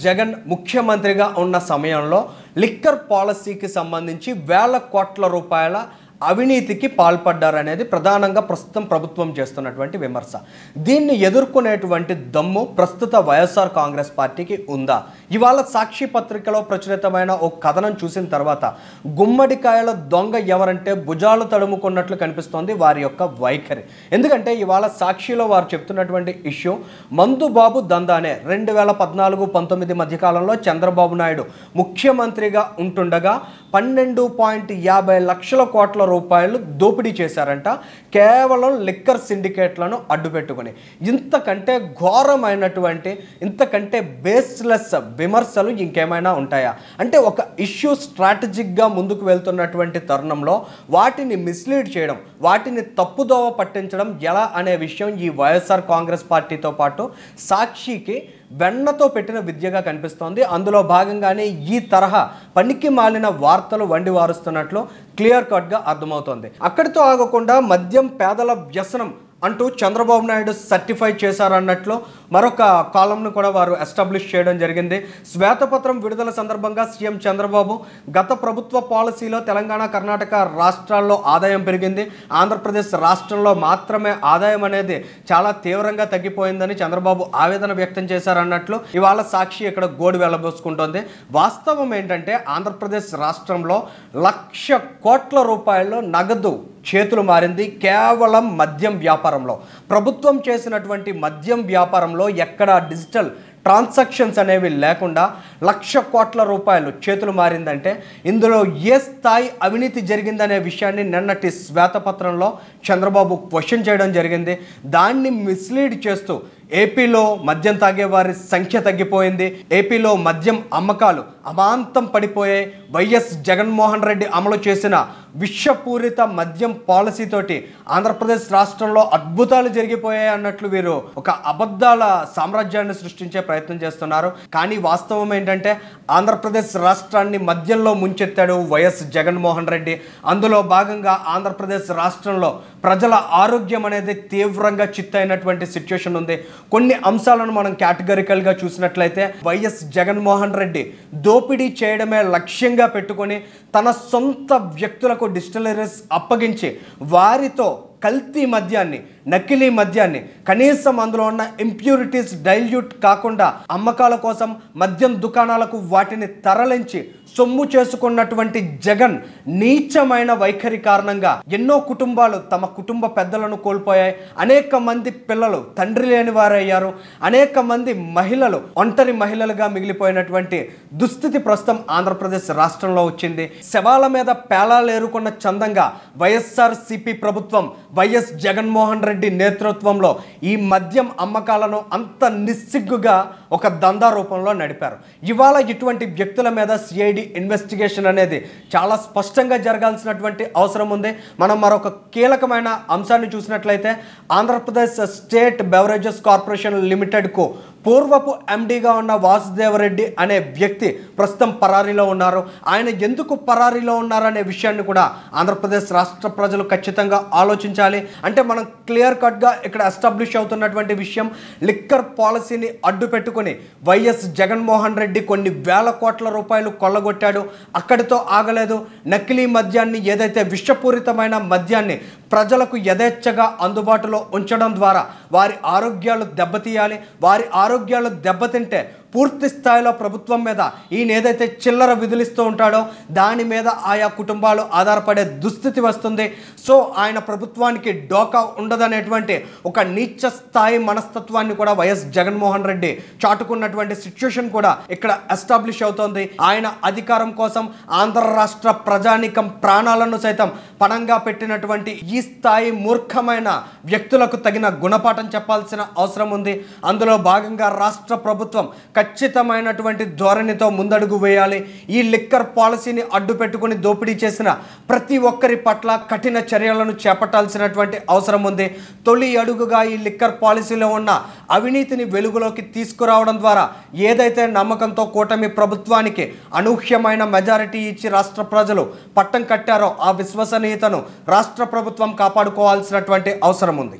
జగన్ ముఖ్యమంత్రిగా ఉన్న సమయంలో లిక్కర్ పాలసీకి సంబంధించి వేల కోట్ల రూపాయల అవినీతికి పాల్పడ్డారనేది ప్రధానంగా ప్రస్తుతం ప్రభుత్వం చేస్తున్నటువంటి విమర్శ. దీన్ని ఎదుర్కొనేటువంటి దమ్ము ప్రస్తుత వైఎస్ఆర్ కాంగ్రెస్ పార్టీకి ఉందా? ఇవాళ సాక్షి పత్రికలో ప్రచురితమైన ఓ కథనం చూసిన తర్వాత గుమ్మడికాయల దొంగ ఎవరంటే భుజాలు తడుముకున్నట్లు కనిపిస్తోంది వారి యొక్క వైఖరి. ఎందుకంటే ఇవాళ సాక్షిలో వారు చెప్తున్నటువంటి ఇష్యూ మందుబాబు దందానే. 2014-19 మధ్యకాలంలో చంద్రబాబు నాయుడు ముఖ్యమంత్రిగా ఉంటుండగా 12.50 లక్షల కోట్ల రూపాయలు దోపిడీ చేశారంట, కేవలం లిక్కర్ సిండికేట్లను అడ్డుపెట్టుకుని. ఇంతకంటే ఘోరమైనటువంటి, ఇంతకంటే బేస్లెస్ విమర్శలు ఇంకేమైనా ఉంటాయా? అంటే ఒక ఇష్యూ స్ట్రాటజిక్గా ముందుకు వెళ్తున్నటువంటి తరుణంలో వాటిని మిస్లీడ్ చేయడం, వాటిని తప్పుదోవ పట్టించడం ఎలా అనే విషయం ఈ వైఎస్ఆర్ కాంగ్రెస్ పార్టీతో పాటు సాక్షికి వెన్నతో పెట్టిన విద్యగా కనిపిస్తోంది. అందులో భాగంగానే ఈ తరహా పనికి మాలిన వార్తలు వండి వారుస్తున్నట్లు క్లియర్ కట్గా అర్థమవుతోంది. అక్కడితో ఆగకుండా మద్యం పేదల వ్యసనం అంటూ చంద్రబాబు నాయుడు సర్టిఫై చేశారన్నట్లు మరొక కాలంను కూడా వారు ఎస్టాబ్లిష్ చేయడం జరిగింది. శ్వేతపత్రం విడుదల సందర్భంగా సీఎం చంద్రబాబు గత ప్రభుత్వ పాలసీలో తెలంగాణ, కర్ణాటక రాష్ట్రాల్లో ఆదాయం పెరిగింది, ఆంధ్రప్రదేశ్ రాష్ట్రంలో మాత్రమే ఆదాయం అనేది చాలా తీవ్రంగా తగ్గిపోయిందని చంద్రబాబు ఆవేదన వ్యక్తం చేశారన్నట్లు ఇవాళ సాక్షి ఇక్కడ గోడు వెళ్ళబోసుకుంటోంది. వాస్తవం ఏంటంటే ఆంధ్రప్రదేశ్ రాష్ట్రంలో 1,00,000 కోట్ల రూపాయలు నగదు చేతులు మారింది కేవలం మద్యం వ్యాపారంలో. ప్రభుత్వం చేసినటువంటి మద్యం వ్యాపారంలో ఎక్కడా డిజిటల్ ట్రాన్సాక్షన్స్ అనేవి లేకుండా 1,00,000 కోట్ల రూపాయలు చేతులు మారిందంటే ఇందులో ఏ స్థాయి అవినీతి జరిగిందనే విషయాన్ని నిన్నటి శ్వేతపత్రంలో చంద్రబాబు క్వశ్చన్ చేయడం జరిగింది. దాన్ని మిస్లీడ్ చేస్తూ ఏపీలో మద్యం తాగేవారి సంఖ్య తగ్గిపోయింది, ఏపీలో మద్యం అమ్మకాలు అమాంతం పడిపోయాయి, వైఎస్ జగన్మోహన్ రెడ్డి అమలు చేసిన విషపూరిత మద్యం పాలసీతోటి ఆంధ్రప్రదేశ్ రాష్ట్రంలో అద్భుతాలు జరిగిపోయాయి అన్నట్లు వీరు ఒక అబద్ధాల సామ్రాజ్యాన్ని సృష్టించే ప్రయత్నం చేస్తున్నారు. కానీ వాస్తవం ఏంటంటే ఆంధ్రప్రదేశ్ రాష్ట్రాన్ని మద్యంలో ముంచెత్తాడు వైఎస్ జగన్మోహన్ రెడ్డి. అందులో భాగంగా ఆంధ్రప్రదేశ్ రాష్ట్రంలో ప్రజల ఆరోగ్యం అనేది తీవ్రంగా చిత్తైనటువంటి సిచ్యువేషన్ ఉంది. కొన్ని అంశాలను మనం కేటగిరికల్గా చూసినట్లయితే వైఎస్ జగన్మోహన్ రెడ్డి దోపిడీ చేయడమే లక్ష్యంగా పెట్టుకొని తన సొంత వ్యక్తులకు డిస్టిలరీస్ అప్పగించి వారితో కల్తీ మద్యాన్ని, నకిలీ మద్యాన్ని, కనీసం అందులో ఉన్న ఇంప్యూరిటీస్ డైల్యూట్ కాకుండా అమ్మకాల కోసం మద్యం దుకాణాలకు వాటిని తరలించి సొమ్ము చేసుకున్నటువంటి జగన్ నీచమైన వైఖరి కారణంగా ఎన్నో కుటుంబాలు తమ కుటుంబ పెద్దలను కోల్పోయాయి, అనేక మంది పిల్లలు తండ్రి లేని వారయ్యారు, అనేక మంది మహిళలు ఒంటరి మహిళలుగా మిగిలిపోయినటువంటి దుస్థితి ప్రస్తుతం ఆంధ్రప్రదేశ్ రాష్ట్రంలో వచ్చింది. శవాల మీద పేలాలేరుకున్న చందంగా వైఎస్ఆర్ సిపి ప్రభుత్వం, వైఎస్ జగన్మోహన్ రెడ్డి నేతృత్వంలో ఈ మద్యం అమ్మకాలను అంత నిస్సిగ్గుగా ఒక దందా రూపంలో నడిపారు. ఇవాళ ఇటువంటి వ్యక్తుల మీద సిఐడి ఇన్వెస్టిగేషన్ అనేది చాలా స్పష్టంగా జరగాల్సినటువంటి అవసరం ఉంది. మనం మరొక కీలకమైన అంశాన్ని చూసినట్లయితే ఆంధ్రప్రదేశ్ స్టేట్ బెవరేజెస్ కార్పొరేషన్ లిమిటెడ్కు పూర్వపు ఎండీగా ఉన్న వాసుదేవరెడ్డి అనే వ్యక్తి ప్రస్తుతం పరారీలో ఉన్నారు. ఆయన ఎందుకు పరారీలో ఉన్నారనే విషయాన్ని కూడా ఆంధ్రప్రదేశ్ రాష్ట్ర ప్రజలు ఖచ్చితంగా ఆలోచించాలి. అంటే మనం క్లియర్ కట్గా ఇక్కడ ఎస్టాబ్లిష్ అవుతున్నటువంటి విషయం, లిక్కర్ పాలసీని అడ్డు పెట్టుకుని వైఎస్ జగన్మోహన్ రెడ్డి కొన్ని వేల కోట్ల రూపాయలు కొల్లగొట్టాడు. అక్కడితో ఆగలేదు. నకిలీ మద్యాన్ని, ఏదైతే విషపూరితమైన మద్యాన్ని ప్రజలకు యథేచ్ఛగా అందుబాటులో ఉంచడం ద్వారా వారి ఆరోగ్యాలు దెబ్బతీయాలి. వారి ఆరోగ్యాలు దెబ్బతింటే పూర్తి స్థాయిలో ప్రభుత్వం మీద ఈయన ఏదైతే చిల్లర విధులిస్తూ ఉంటాడో దాని మీద ఆయా కుటుంబాలు ఆధారపడే దుస్థితి వస్తుంది. సో ఆయన ప్రభుత్వానికి డోకా ఉండదనేటువంటి ఒక నీచ స్థాయి మనస్తత్వాన్ని కూడా వైఎస్ జగన్మోహన్ రెడ్డి చాటుకున్నటువంటి సిచ్యువేషన్ కూడా ఇక్కడ ఎస్టాబ్లిష్ అవుతోంది. ఆయన అధికారం కోసం ఆంధ్ర రాష్ట్ర ప్రజానీకం ప్రాణాలను సైతం పణంగా పెట్టినటువంటి ఈ స్థాయి మూర్ఖమైన వ్యక్తులకు తగిన గుణపాఠం చెప్పాల్సిన అవసరం ఉంది. అందులో భాగంగా రాష్ట్ర ప్రభుత్వం ఖచ్చితమైనటువంటి ధోరణితో ముందడుగు వేయాలి. ఈ లిక్కర్ పాలసీని అడ్డు పెట్టుకుని దోపిడీ చేసిన ప్రతి ఒక్కరి పట్ల కఠిన చర్యలను చేపట్టాల్సినటువంటి అవసరం ఉంది. తొలి అడుగుగా ఈ లిక్కర్ పాలసీలో ఉన్న అవినీతిని వెలుగులోకి తీసుకురావడం ద్వారా ఏదైతే నమ్మకంతో కూటమి ప్రభుత్వానికి అనూహ్యమైన మెజారిటీ ఇచ్చి రాష్ట్ర ప్రజలు పట్టం కట్టారో ఆ విశ్వసనీయతను రాష్ట్ర ప్రభుత్వం కాపాడుకోవాల్సినటువంటి అవసరం ఉంది.